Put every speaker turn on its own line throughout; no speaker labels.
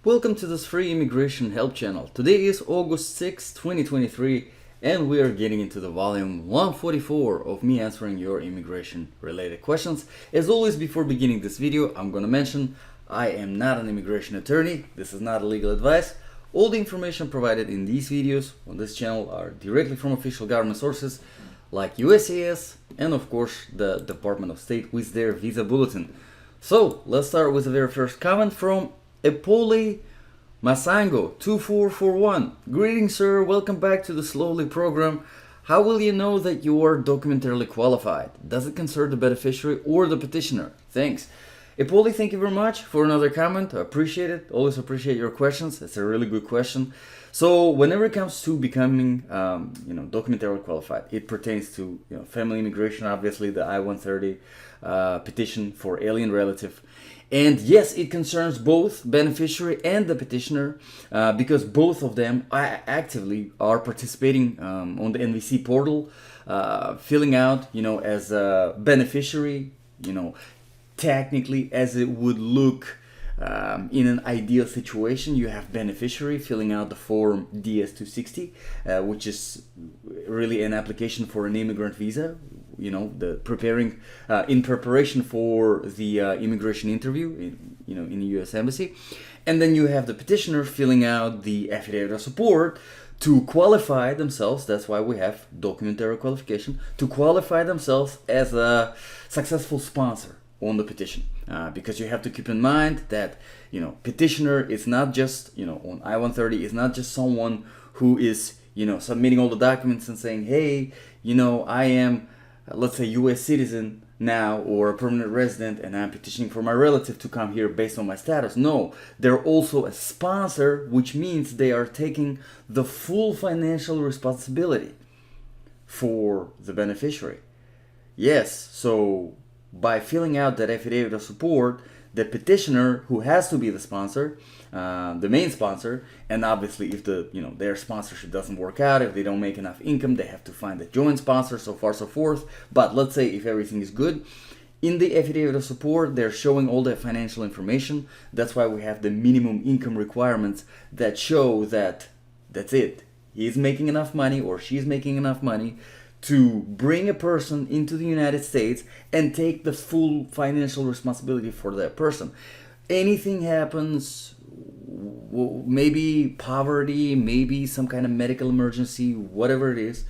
Welcome to this free immigration help channel. Today is August 6, 2023, and we are getting into the volume 144 of me answering your immigration related questions. As always, before beginning this video, I'm gonna mention I am not an immigration attorney. This is not legal advice. All the information provided in these videos on this channel are directly from official government sources like USCIS and of course the Department of State with their visa bulletin. So let's start with the very first comment from Epoli Masango 2441. Greetings, sir. Welcome back to the Slowly program. How will you know that you are documentarily qualified? Does it concern the beneficiary or the petitioner? Thanks. Epoli, thank you very much for another comment. I appreciate it. Always appreciate your questions. It's a really good question. So whenever it comes to becoming, documentarily qualified, it pertains to family immigration, obviously the I-130 petition for alien relative. And yes, it concerns both beneficiary and the petitioner because both of them actively are participating on the NVC portal, filling out, as a beneficiary, technically as it would look in an ideal situation. You have beneficiary filling out the form DS-260, which is really an application for an immigrant visa. In preparation for the immigration interview in the U.S. Embassy. And then you have the petitioner filling out the Affidavit of Support to qualify themselves. That's why we have documentary qualification, to qualify themselves as a successful sponsor on the petition. Because you have to keep in mind that, petitioner is not just, on I-130 is not just someone who is, submitting all the documents and saying, hey, I am, let's say, U.S. citizen now or a permanent resident and I'm petitioning for my relative to come here based on my status. No, they're also a sponsor, which means they are taking the full financial responsibility for the beneficiary. Yes, so by filling out that affidavit of support, the petitioner, who has to be the sponsor, the main sponsor, and obviously if their sponsorship doesn't work out, if they don't make enough income, they have to find a joint sponsor, so far so forth. But let's say if everything is good, in the affidavit of support, they're showing all the financial information. That's why we have the minimum income requirements that show that that's it. He's making enough money or she's making enough money to bring a person into the United States and take the full financial responsibility for that person. Anything happens, maybe poverty, maybe some kind of medical emergency, whatever it is,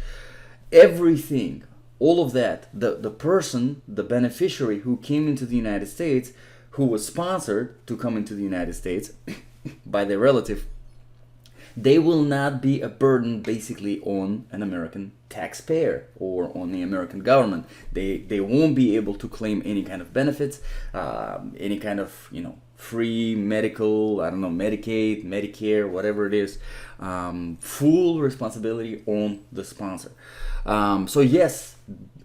everything, all of that, the person, the beneficiary who came into the United States, who was sponsored to come into the United States by their relative, they will not be a burden basically on an American taxpayer or on the American government. They won't be able to claim any kind of benefits, any kind of free medical, Medicaid, Medicare, whatever it is, full responsibility on the sponsor. So yes,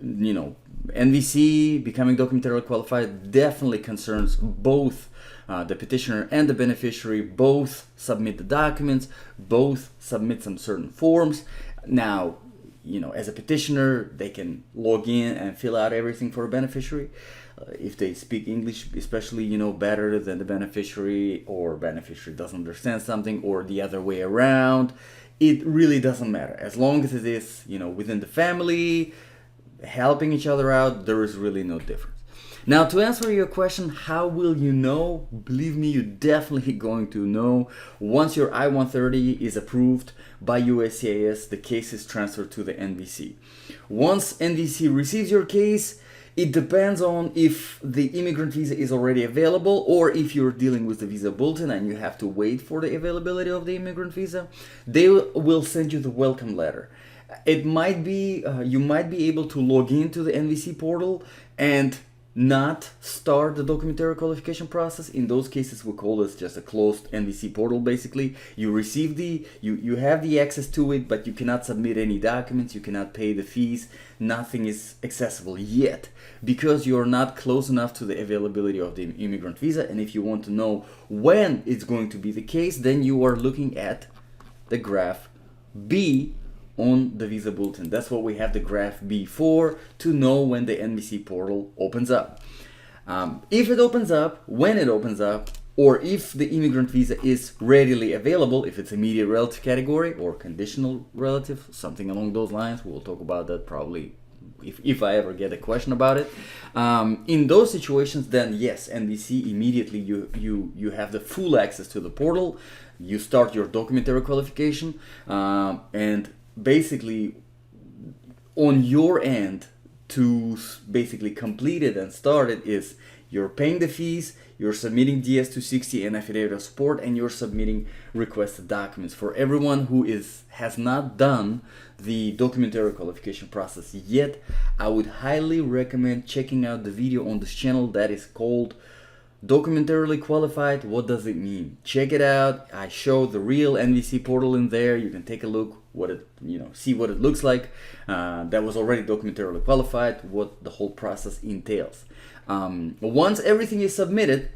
NVC becoming documentarily qualified definitely concerns both the petitioner and the beneficiary. Both submit the documents, both submit some certain forms. Now, as a petitioner, they can log in and fill out everything for a beneficiary. If they speak English, especially, better than the beneficiary, or beneficiary doesn't understand something, or the other way around, it really doesn't matter. As long as it is, within the family, helping each other out, there is really no difference. Now, to answer your question, how will you know? Believe me, you're definitely going to know. Once your I-130 is approved by USCIS, the case is transferred to the NVC. Once NVC receives your case, it depends on if the immigrant visa is already available or if you're dealing with the visa bulletin and you have to wait for the availability of the immigrant visa. They will send you the welcome letter. It might be, you might be able to log into the NVC portal and not start the documentary qualification process. In those cases, we call this just a closed NVC portal. Basically, you receive you have the access to it, but you cannot submit any documents, you cannot pay the fees, nothing is accessible yet because you're not close enough to the availability of the immigrant visa. And if you want to know when it's going to be the case, then you are looking at the graph B on the visa bulletin. That's what we have the graph B for, to know when the NVC portal opens up. If it opens up, when it opens up, or if the immigrant visa is readily available, if it's immediate relative category or conditional relative, something along those lines. We'll talk about that probably if I ever get a question about it. In those situations, then yes, NVC, immediately you have the full access to the portal. You start your documentary qualification, and basically on your end to basically complete it and start it is you're paying the fees, you're submitting DS-260 and Affidavit of Support, and you're submitting requested documents. For everyone who has not done the documentary qualification process yet, I would highly recommend checking out the video on this channel that is called Documentarily Qualified. What does it mean? Check it out. I show the real NVC portal in there. You can take a look, see what it looks like. That was already documentarily qualified, what the whole process entails. Once everything is submitted,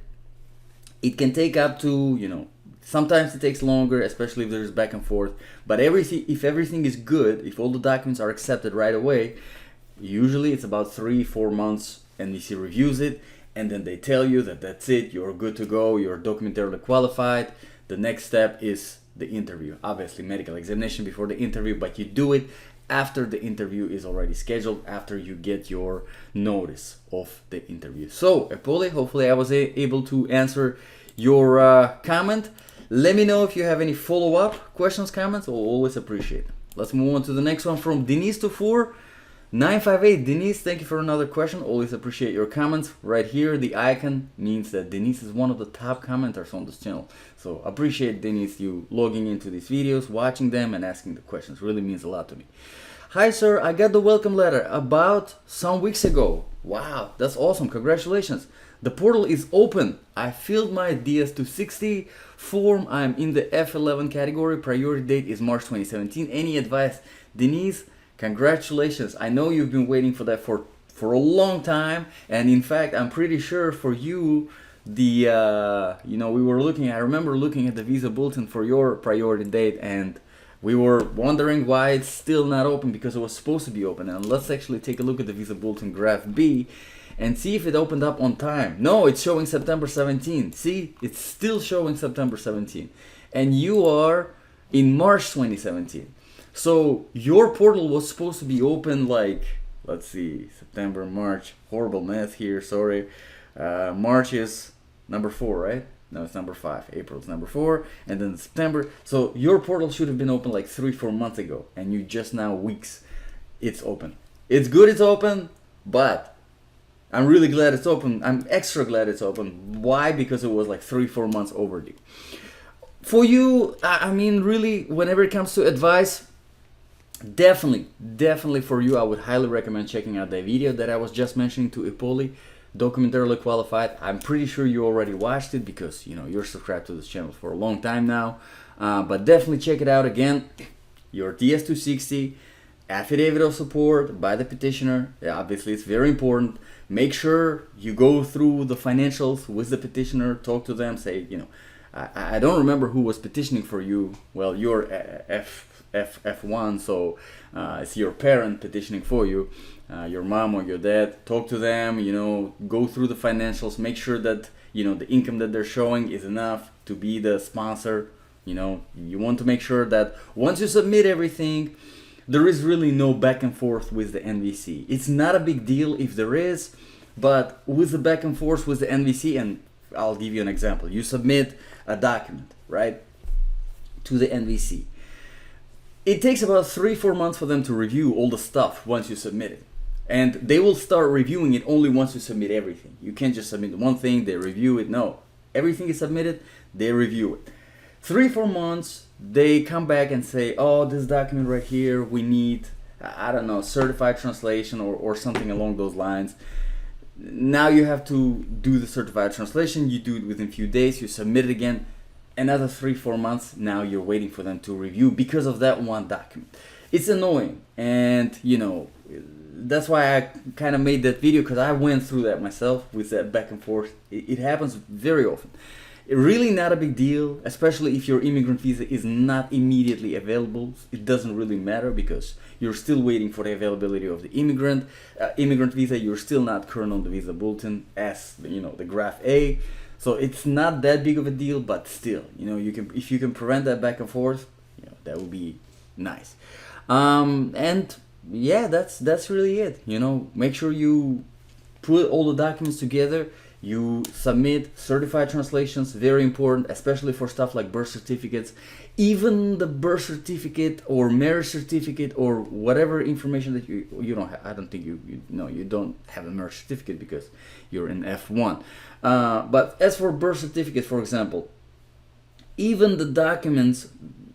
it can take up to, sometimes it takes longer, especially if there's back and forth. But if everything is good, if all the documents are accepted right away, usually it's about 3-4 months. NVC reviews it, and then they tell you that that's it, you're good to go, you're documentarily qualified. The next step is the interview. Obviously, medical examination before the interview, but you do it after the interview is already scheduled, after you get your notice of the interview. So, Epoli, hopefully I was able to answer your comment. Let me know if you have any follow-up questions, comments. I'll always appreciate it. Let's move on to the next one from Denise Tufour 958. Denise, thank you for another question. Always appreciate your comments. Right here, the icon means that Denise is one of the top commenters on this channel. So appreciate, Denise, you logging into these videos, watching them, and asking the questions. Really means a lot to me. Hi, sir. I got the welcome letter about some weeks ago. Wow, that's awesome. Congratulations. The portal is open. I filled my DS-260 form. I'm in the F11 category. Priority date is March 2017. Any advice? Denise, congratulations. I know you've been waiting for that for a long time, and in fact I'm pretty sure for you we were looking, I remember looking at the visa bulletin for your priority date, and we were wondering why it's still not open, because it was supposed to be open. And let's actually take a look at the visa bulletin graph B and see if it opened up on time. No, it's showing September 17. See, it's still showing September 17, and you are in March 2017. So your portal was supposed to be open like, let's see, September, March, horrible math here, sorry. March is number 4, right? No, it's number 5. April is number 4, and then September. So your portal should have been open like 3-4 months ago, and you just now weeks it's open. It's good it's open, but I'm really glad it's open. I'm extra glad it's open. Why? Because it was like 3-4 months overdue. For you, I mean, really, whenever it comes to advice, definitely for you, I would highly recommend checking out the video that I was just mentioning to Ipoli, Documentarily Qualified. I'm pretty sure you already watched it because you're subscribed to this channel for a long time now, but definitely check it out. Again, your DS-260, Affidavit of Support by the petitioner. Yeah, obviously it's very important. Make sure you go through the financials with the petitioner, talk to them, say, I don't remember who was petitioning for you. Well, you're F1, so it's your parent petitioning for you, your mom or your dad. Talk to them, go through the financials, make sure that the income that they're showing is enough to be the sponsor. You want to make sure that once you submit everything, there is really no back and forth with the NVC. It's not a big deal if there is, but with the back and forth with the NVC, and I'll give you an example. You submit a document, right, to the NVC. It takes about 3-4 months for them to review all the stuff once you submit it. And they will start reviewing it only once you submit everything. You can't just submit one thing, they review it. No, everything is submitted, they review it. 3-4 months, they come back and say, oh, this document right here, we need, I don't know, certified translation or something along those lines. Now you have to do the certified translation. You do it within a few days, you submit it again. Another 3-4 months, now you're waiting for them to review because of that one document. It's annoying, and that's why I kind of made that video, because I went through that myself with that back and forth. It happens very often. Really not a big deal, especially if your immigrant visa is not immediately available. It doesn't really matter because you're still waiting for the availability of the immigrant visa. You're still not current on the visa bulletin as the graph A. So it's not that big of a deal, but still, you can, if you can prevent that back and forth, that would be nice. And yeah, that's really it. Make sure you put all the documents together. You submit certified translations, very important, especially for stuff like birth certificates. Even the birth certificate or marriage certificate or whatever information that you don't have. I don't think you don't have a marriage certificate because you're in F1. But as for birth certificate, for example, even the documents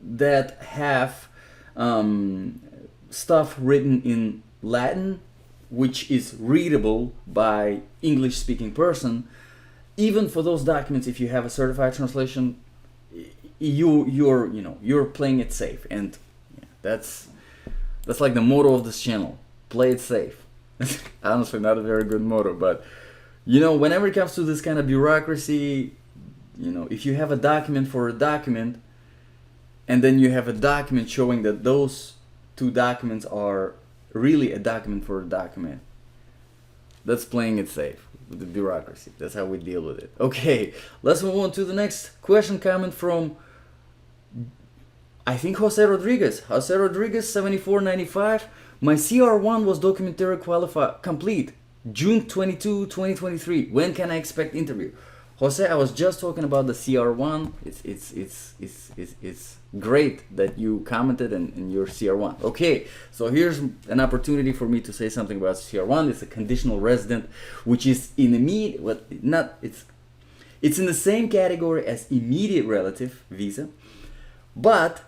that have stuff written in Latin, which is readable by English-speaking person, even for those documents, if you have a certified translation, you're playing it safe, and that's like the motto of this channel: play it safe. Honestly, not a very good motto, but whenever it comes to this kind of bureaucracy, if you have a document for a document, and then you have a document showing that those two documents are really a document for a document, that's playing it safe with the bureaucracy. That's how we deal with it. Okay, let's move on to the next question, comment from, I think, Jose Rodriguez. Jose Rodriguez, 7495. My CR1 was documentary complete June 22, 2023. When can I expect interview? Jose, I was just talking about the CR1. It's great that you commented in your CR1. Okay, so here's an opportunity for me to say something about CR1. It's a conditional resident, which is in it's in the same category as immediate relative visa, but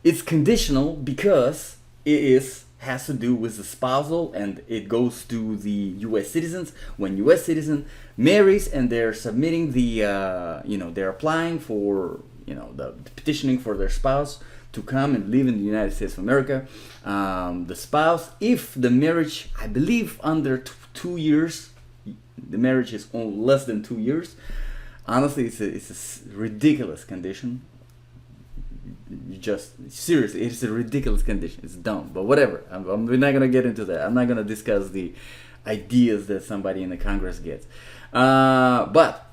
it's conditional because it has to do with the spousal, and it goes to the U.S. citizens. When U.S. citizen marries and they're submitting the, they're applying for, the petitioning for their spouse to come and live in the United States of America. The spouse, if the marriage, I believe under 2 years, the marriage is only less than 2 years. Honestly, it's a ridiculous condition. Seriously, it's a ridiculous condition. It's dumb, but whatever. We're not gonna get into that. I'm not gonna discuss the ideas that somebody in the Congress gets. But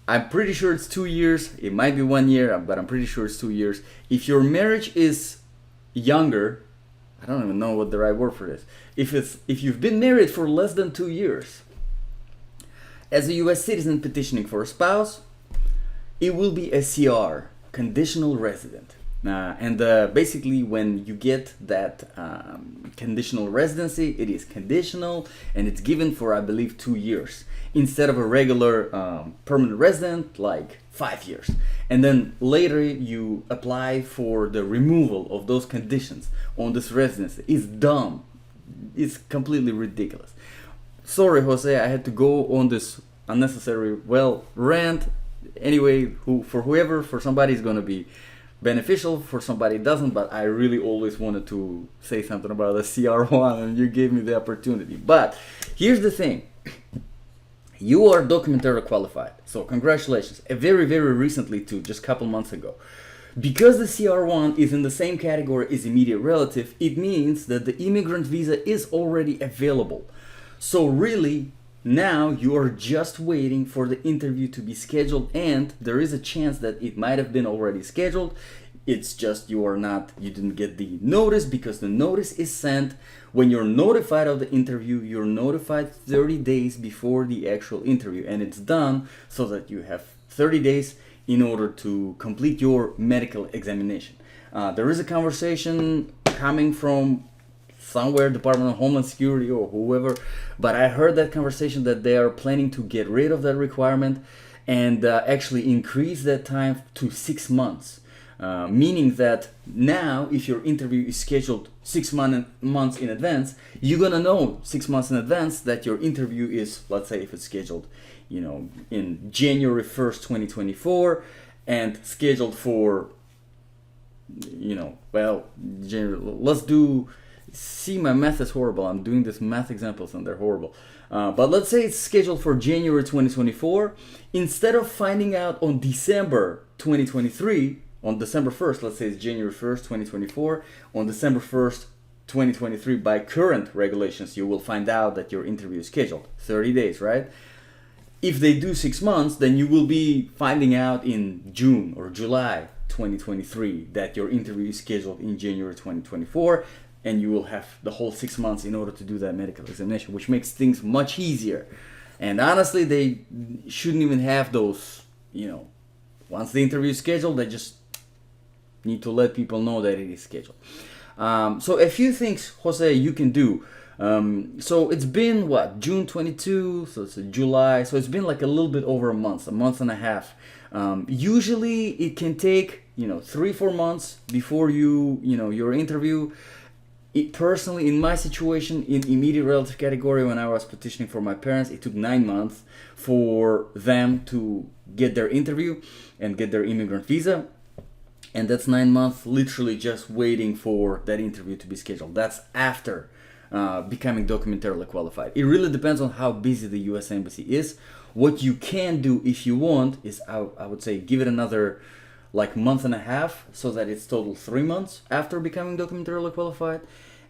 I'm pretty sure it's 2 years. It might be 1 year, but I'm pretty sure it's 2 years. If your marriage is younger, I don't even know what the right word for this. If you've been married for less than 2 years, as a U.S. citizen petitioning for a spouse, it will be a CR. Conditional resident. Basically, when you get that conditional residency, it is conditional and it's given for, I believe, 2 years instead of a regular permanent resident, like 5 years. And then later you apply for the removal of those conditions on this residency. It's dumb. It's completely ridiculous. Sorry, Jose, I had to go on this unnecessary rant. Anyway, for somebody it's going to be beneficial, for somebody it doesn't, but I really always wanted to say something about the CR1 and you gave me the opportunity. But here's the thing. You are documentarily qualified, so congratulations. Very, very recently too, just a couple months ago. Because the CR1 is in the same category as immediate relative, it means that the immigrant visa is already available. So really, now you are just waiting for the interview to be scheduled, and there is a chance that it might have been already scheduled. It's just you didn't get the notice, because the notice is sent when you're notified of the interview. You're notified 30 days before the actual interview, and it's done so that you have 30 days in order to complete your medical examination. There is a conversation coming from somewhere, Department of Homeland Security or whoever, but I heard that conversation that they are planning to get rid of that requirement and actually increase that time to 6 months, meaning that now if your interview is scheduled 6 months in advance, you're gonna know 6 months in advance that your interview is, let's say if it's scheduled in January 1st 2024 and scheduled for see, my math is horrible. I'm doing this math examples and they're horrible. But let's say it's scheduled for January 2024. Instead of finding out on December 2023, on December 1st, let's say it's January 1st, 2024, on December 1st, 2023, by current regulations, you will find out that your interview is scheduled. 30 days, right? If they do 6 months, then you will be finding out in June or July 2023 that your interview is scheduled in January 2024, and you will have the whole 6 months in order to do that medical examination, which makes things much easier. And honestly, they shouldn't even have those, once the interview is scheduled, they just need to let people know that it is scheduled. So a few things, Jose, you can do. So it's been June 22, so it's July, so it's been like a little bit over a month and a half. Usually it can take 3-4 months before your interview. Personally, in my situation, in immediate relative category, when I was petitioning for my parents, it took 9 months for them to get their interview and get their immigrant visa. And that's 9 months literally just waiting for that interview to be scheduled. That's after becoming documentarily qualified. It really depends on how busy the U.S. Embassy is. What you can do if you want is, I would say, give it another month and a half, so that it's total 3 months after becoming documentarily qualified,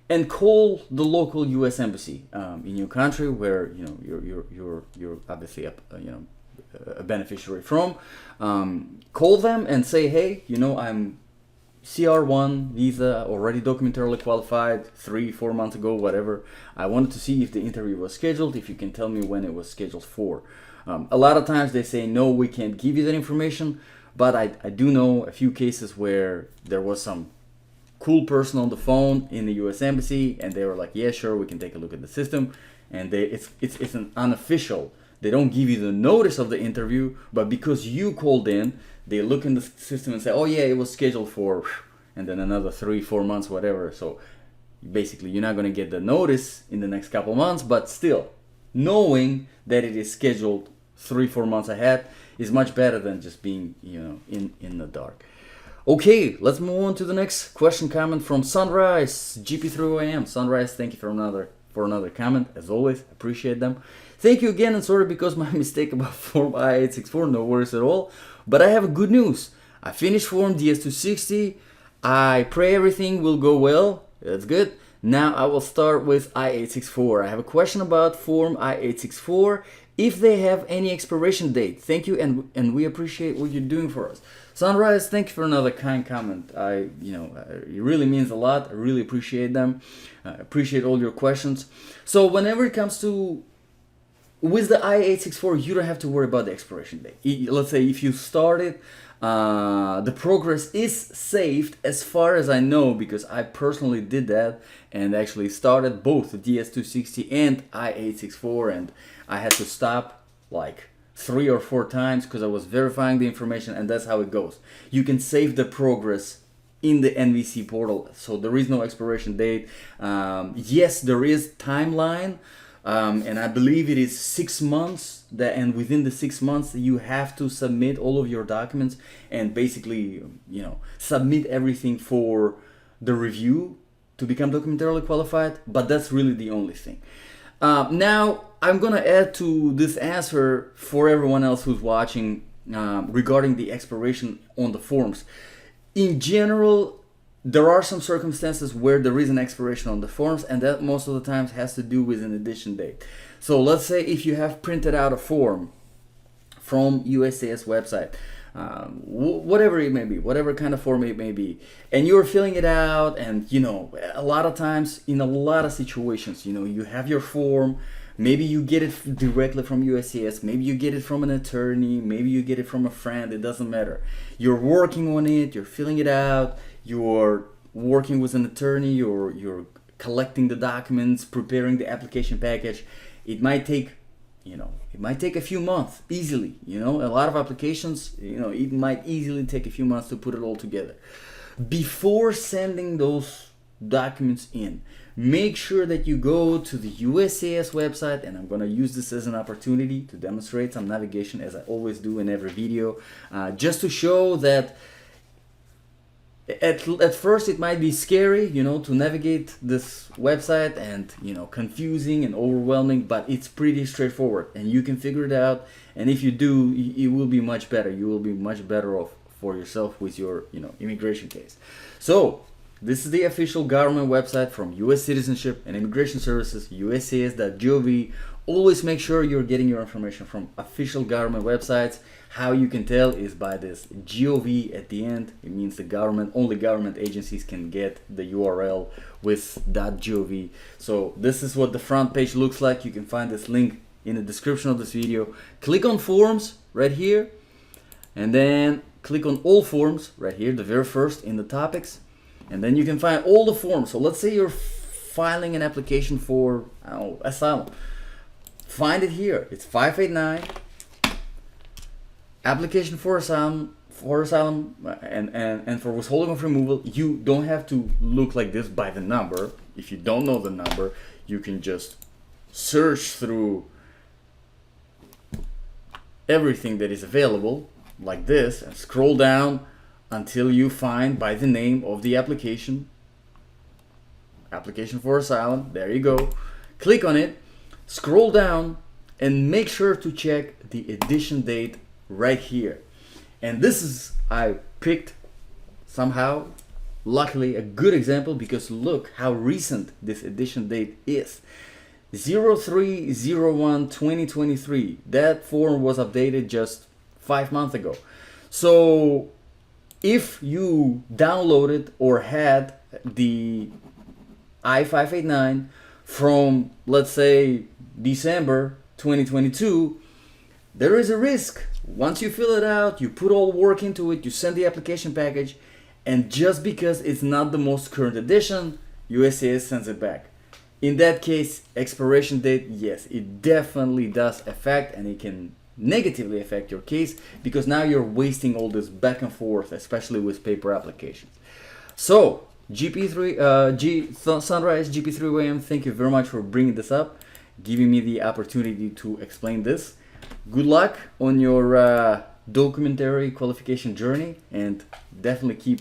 and call the local U.S. Embassy in your country where you're obviously a beneficiary from. Call them and say, hey, I'm CR1 visa, already documentarily qualified 3-4 months ago, whatever. I wanted to see if the interview was scheduled, if you can tell me when it was scheduled for. A lot of times they say, no, we can't give you that information, but I do know a few cases where there was some cool person on the phone in the U.S. Embassy, and they were like, yeah, sure, we can take a look at the system. And it's an unofficial. They don't give you the notice of the interview, but because you called in, they look in the system and say, oh yeah, it was scheduled for, and then another 3-4 months, whatever. So basically, you're not going to get the notice in the next couple months, but still, knowing that it is scheduled 3-4 months ahead is much better than just being, in the dark. Okay, let's move on to the next question, comment from Sunrise GP3OAM. Sunrise, thank you for another comment. As always, appreciate them. Thank you again, and sorry because my mistake about Form I-864, no worries at all. But I have good news. I finished Form DS-260. I pray everything will go well. That's good. Now I will start with I-864. I have a question about Form I-864. If they have any expiration date. Thank you, and we appreciate what you're doing for us. Sunrise, thank you for another kind comment. It really means a lot. I really appreciate them. I appreciate all your questions. So whenever it comes to with the I-864, you don't have to worry about the expiration date. Let's say if you started, the progress is saved as far as I know, because I personally did that and actually started both the DS-260 and I-864, and I had to stop 3 or 4 times because I was verifying the information, and that's how it goes. You can save the progress in the NVC portal, so there is no expiration date. Yes, there is timeline. And I believe it is 6 months, and within the 6 months you have to submit all of your documents and basically submit everything for the review to become documentarily qualified, but that's really the only thing. Now I'm gonna add to this answer for everyone else who's watching regarding the expiration on the forms. In general, there are some circumstances where there is an expiration on the forms, and that most of the times has to do with an addition date. So let's say if you have printed out a form from USCIS website, whatever it may be, whatever kind of form it may be, and you're filling it out, and a lot of times in a lot of situations, you have your form. Maybe you get it directly from USCIS, maybe you get it from an attorney, maybe you get it from a friend, it doesn't matter. You're working on it, you're filling it out, you're working with an attorney, you're collecting the documents, preparing the application package. It might take, a few months easily. A lot of applications, it might easily take a few months to put it all together. Before sending those documents in, make sure that you go to the USCIS website, and I'm going to use this as an opportunity to demonstrate some navigation, as I always do in every video, just to show that at first it might be scary, to navigate this website, and confusing and overwhelming, but it's pretty straightforward and you can figure it out. And if you do, it will be much better. You will be much better off for yourself with your immigration case. So this is the official government website from U.S. Citizenship and Immigration Services, uscis.gov, Always make sure you're getting your information from official government websites. How you can tell is by this .gov at the end. It means the government, only government agencies can get the URL with .gov. So this is what the front page looks like. You can find this link in the description of this video. Click on forms right here, and then click on all forms right here, the very first in the topics, and then you can find all the forms. So let's say you're filing an application for asylum. Find it here. It's 589 application for asylum and for withholding of removal. You don't have to look like this by the number. If you don't know the number, you can just search through everything that is available like this and scroll down until you find by the name of the application for asylum. There you go. Click on it, scroll down, and make sure to check the edition date right here. And this is, I picked somehow, luckily, a good example, because look how recent this edition date is. 03/01/2023. That form was updated just 5 months ago. So if you downloaded or had the I-589 from, let's say, December 2022, there is a risk. Once you fill it out, you put all work into it, you send the application package, and just because it's not the most current edition, USCIS sends it back. In that case, expiration date, yes, it definitely does affect, and it can negatively affect your case, because now you're wasting all this back and forth, especially with paper applications. So Sunrise GP3OM, thank you very much for bringing this up, giving me the opportunity to explain this. Good luck on your documentary qualification journey, and definitely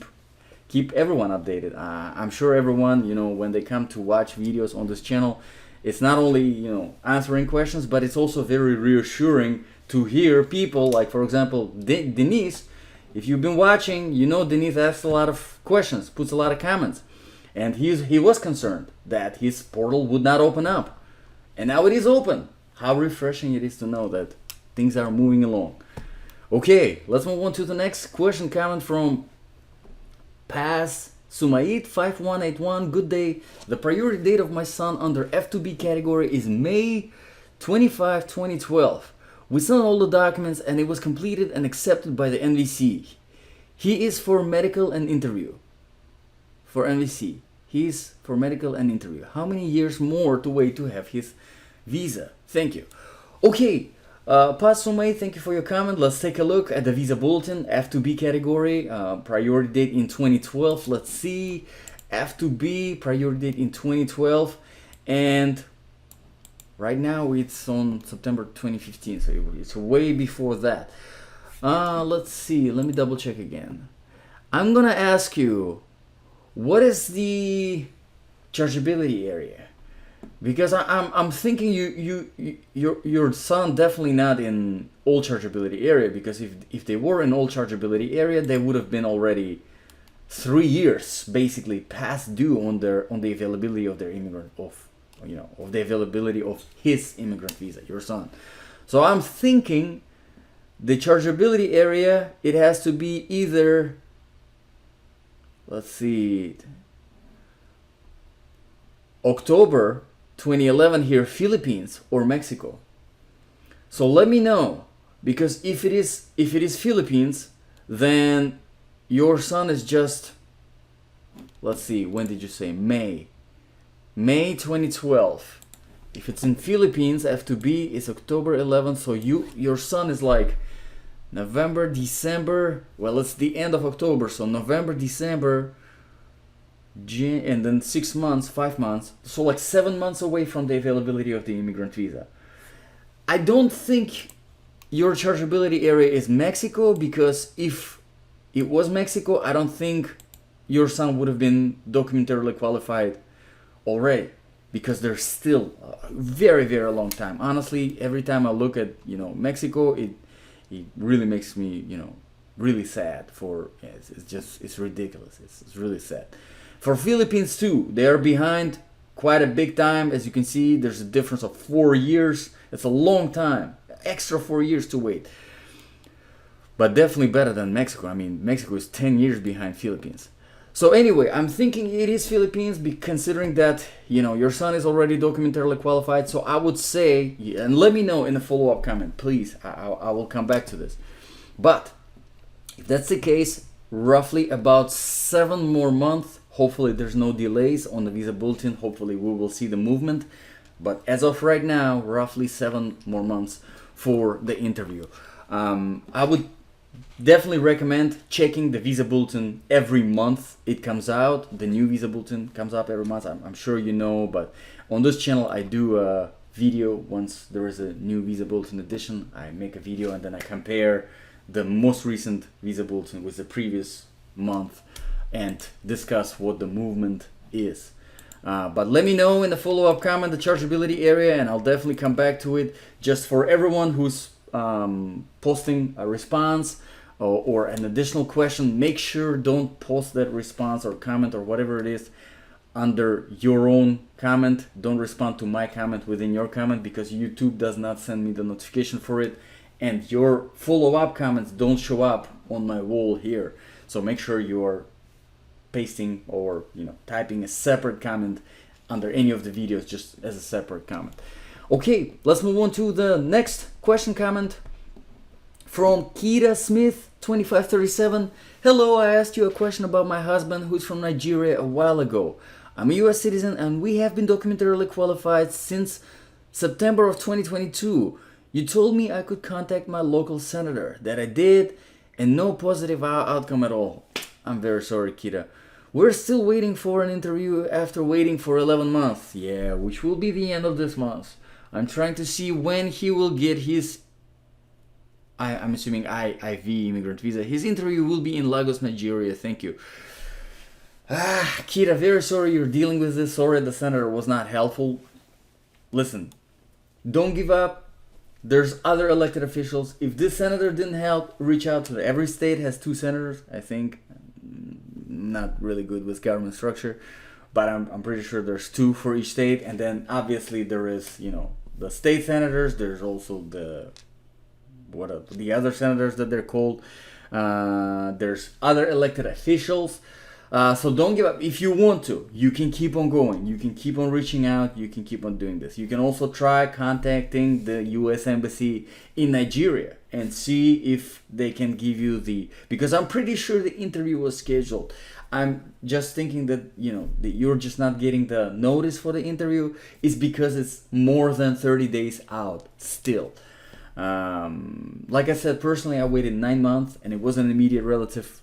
keep everyone updated. I'm sure everyone, when they come to watch videos on this channel, it's not only, answering questions, but it's also very reassuring to hear people like, for example, Denise. If you've been watching, Denise asks a lot of questions, puts a lot of comments, and he was concerned that his portal would not open up, and now it is open. How refreshing it is to know that things are moving along. Okay, let's move on to the next question comment from Paz Sumayit 5181. Good day. The priority date of my son under F2B category is May 25, 2012. We sent all the documents and it was completed and accepted by the NVC. He is for medical and interview. For NVC. He is for medical and interview. How many years more to wait to have his visa? Thank you. Okay. Paz Sumayit, thank you for your comment. Let's take a look at the visa bulletin, F2B category, priority date in 2012. Let's see, F2B, priority date in 2012, and right now it's on September 2015, so it's way before that. Let's see, let me double check again. I'm gonna ask you, what is the chargeability area? Because I'm thinking your son definitely not in all chargeability area, because if they were in all chargeability area, they would have been already 3 years basically past due on the availability of their immigrant of the availability of his immigrant visa, your son. So I'm thinking the chargeability area, it has to be either, let's see, October 2011 here, Philippines or Mexico. So let me know, because if it is Philippines, then your son is just, let's see, when did you say? May 2012. If it's in Philippines, F2B is October 11th, so your son is like November, December, well, it's the end of October, so November, December, and then 6 months, 5 months, so like 7 months away from the availability of the immigrant visa. I don't think your chargeability area is Mexico, because if it was Mexico, I don't think your son would have been documentarily qualified already, because there's still a very, very long time. Honestly, every time I look at Mexico, it really makes me really sad. It's ridiculous. It's really sad. For Philippines too, they are behind quite a big time. As you can see, there's a difference of 4 years. It's a long time, extra 4 years to wait. But definitely better than Mexico. I mean, Mexico is 10 years behind Philippines. So anyway, I'm thinking it is Philippines, considering that, you know, your son is already documentarily qualified. So I would say, and let me know in the follow-up comment, please. I will come back to this. But if that's the case, roughly about 7 more months. Hopefully there's no delays on the visa bulletin. Hopefully we will see the movement. But as of right now, roughly 7 more months for the interview. I would definitely recommend checking the visa bulletin every month it comes out. The new visa bulletin comes up every month. I'm sure you know, but on this channel I do a video once there is a new visa bulletin edition. I make a video and then I compare the most recent visa bulletin with the previous month and discuss what the movement is. But let me know in the follow-up comment the chargeability area, and I'll definitely come back to it. Just for everyone who's posting a response or an additional question, make sure don't post that response or comment or whatever it is under your own comment. Don't respond to my comment within your comment, because YouTube does not send me the notification for it, and your follow-up comments don't show up on my wall here. So make sure you are pasting or, you know, typing a separate comment under any of the videos, just as a separate comment. Okay, let's move on to the next question comment from Kira Smith 2537. Hello, I asked you a question about my husband who's from Nigeria a while ago. I'm a US citizen and we have been documentarily qualified since September of 2022. You told me I could contact my local senator. That I did, and no positive outcome at all. I'm very sorry, Kira. We're still waiting for an interview after waiting for 11 months. Yeah, which will be the end of this month. I'm trying to see when he will get his, I'm assuming IV immigrant visa. His interview will be in Lagos, Nigeria. Thank you. Kira, very sorry you're dealing with this. Sorry the senator was not helpful. Listen, don't give up. There's other elected officials. If this senator didn't help, reach out to them. Every state has 2 senators, I think. Not really good with government structure, but I'm pretty sure there's 2 for each state. And then obviously there is, you know, the state senators. There's also the other senators that they're called. There's other elected officials. So don't give up. If you want to, you can keep on going. You can keep on reaching out. You can keep on doing this. You can also try contacting the U.S. Embassy in Nigeria and see if they can give you because I'm pretty sure the interview was scheduled. I'm just thinking that, you know, that you're just not getting the notice for the interview is because it's more than 30 days out still. Like I said, personally, I waited 9 months and it was an immediate relative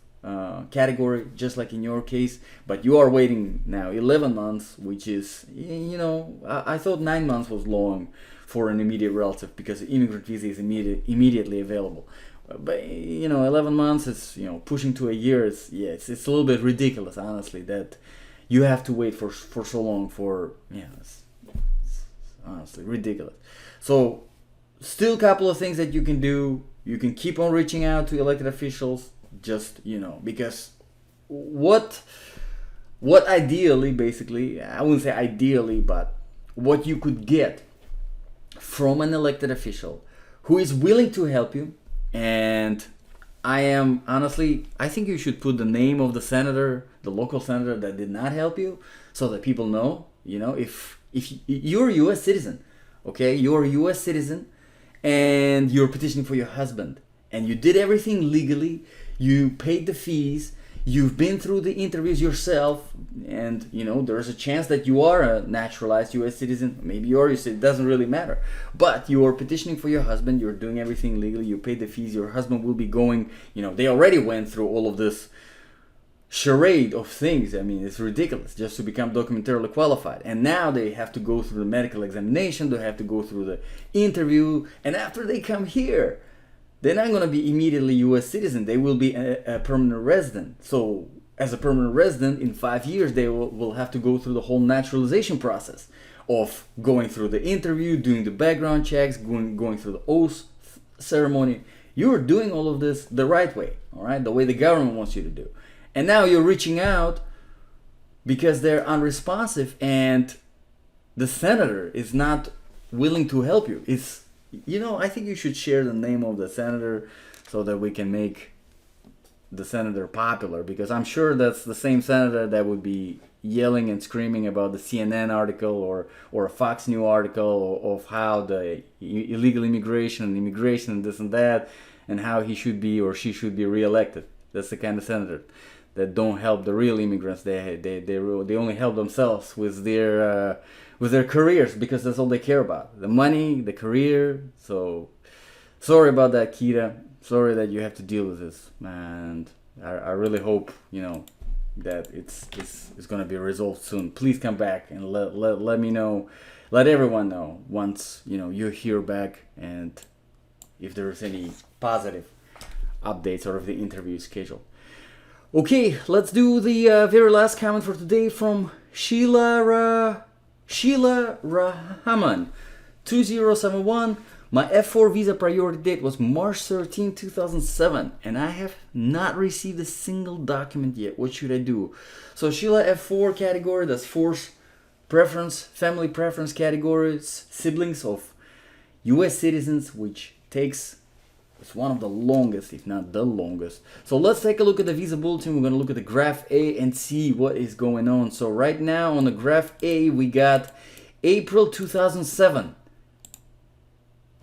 category, just like in your case, but you are waiting now 11 months, which is, you know, I thought 9 months was long for an immediate relative because the immigrant visa is immediately available. But, you know, 11 months is, you know, pushing to a year. It's a little bit ridiculous, honestly, that you have to wait for so long for, it's honestly ridiculous. So still a couple of things that you can do. You can keep on reaching out to elected officials. Just, you know, because what ideally, basically, I wouldn't say ideally, but what you could get from an elected official who is willing to help you, and I think you should put the name of the senator, the local senator that did not help you, so that people know, you know, if you're a US citizen, okay, you're a US citizen and you're petitioning for your husband and you did everything legally. You paid the fees, you've been through the interviews yourself, and, you know, there's a chance that you are a naturalized US citizen. Maybe you are, it doesn't really matter. But you are petitioning for your husband, you're doing everything legally, you paid the fees, your husband will be going, you know, they already went through all of this charade of things. I mean, it's ridiculous just to become documentarily qualified. And now they have to go through the medical examination, they have to go through the interview, and after they come here, they're not going to be immediately US citizen. They will be a permanent resident. So as a permanent resident, in 5 years, they will have to go through the whole naturalization process of going through the interview, doing the background checks, going through the oath ceremony. You're doing all of this the right way, all right? The way the government wants you to do. And now you're reaching out because they're unresponsive, and the senator is not willing to help you. It's, I think you should share the name of the senator so that we can make the senator popular, because I'm sure that's the same senator that would be yelling and screaming about the CNN article or a Fox News article of how the illegal immigration and this and that, and how he should be or she should be reelected. That's the kind of senator that don't help the real immigrants. They only help themselves with their careers, because that's all they care about: the money, the career. So sorry about that, Kira. Sorry that you have to deal with this, and I really hope that it's gonna be resolved soon. Please come back and let me know, let everyone know once you hear back, and if there's any positive updates or if the interview is scheduled. Okay, let's do the very last comment for today from Sheila Rahman 2071. My F4 visa priority date was March 13, 2007, and I have not received a single document yet. What should I do? So Sheila, F4 category, that's force preference, family preference categories, siblings of US citizens, which takes, it's one of the longest, if not the longest. So let's take a look at the visa bulletin. We're going to look at the graph A and see what is going on. So right now on the graph A, we got April 2007.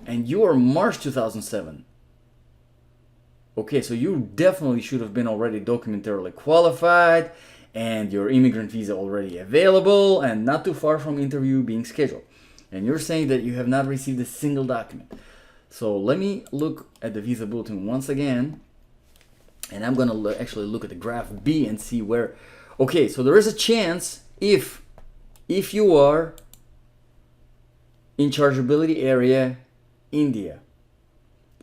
And you are March 2007. Okay, so you definitely should have been already documentarily qualified, and your immigrant visa already available, and not too far from interview being scheduled. And you're saying that you have not received a single document. So let me look at the visa bulletin once again, and I'm gonna actually look at the graph B and see where. Okay, so there is a chance if you are in chargeability area India,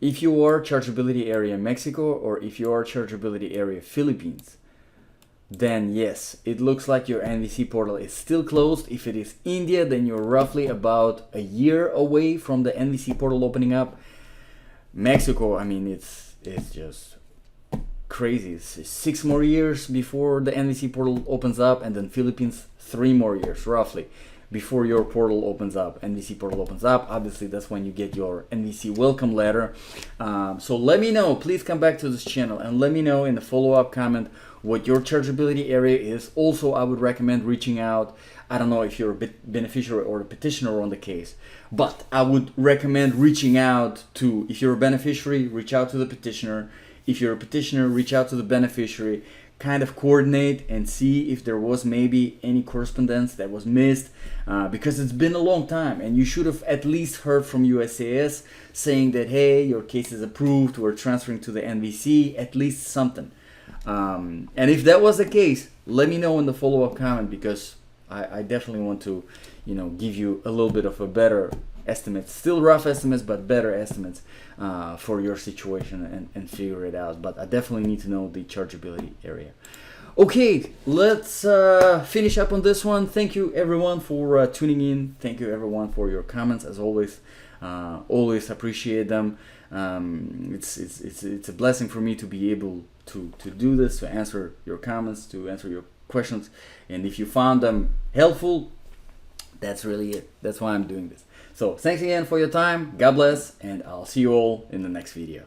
if you are chargeability area Mexico, or if you are chargeability area Philippines, then yes, it looks like your NVC portal is still closed. If it is India, then you're roughly about a year away from the NVC portal opening up. Mexico, I mean, it's just crazy. It's 6 more years before the NVC portal opens up, and then Philippines 3 more years roughly before your portal opens up, NVC portal opens up. Obviously, that's when you get your NVC welcome letter. So let me know, please come back to this channel and let me know in the follow-up comment what your chargeability area is. Also, I would recommend reaching out. I don't know if you're a beneficiary or a petitioner on the case, but I would recommend reaching out to, if you're a beneficiary, reach out to the petitioner. If you're a petitioner, reach out to the beneficiary. Kind of coordinate and see if there was maybe any correspondence that was missed, because it's been a long time and you should have at least heard from USCIS saying that, hey, your case is approved, we're transferring to the NVC, at least something. And if that was the case, let me know in the follow-up comment, because I definitely want to give you a little bit of a better estimate, still rough estimates, but better estimates for your situation and figure it out. But I definitely need to know the chargeability area. Okay, let's finish up on this one. Thank you everyone for tuning in. Thank you everyone for your comments, as always. Always appreciate them. It's a blessing for me to be able to do this, to answer your comments, to answer your questions. And if you found them helpful, that's really it. That's why I'm doing this. So thanks again for your time. God bless, and I'll see you all in the next video.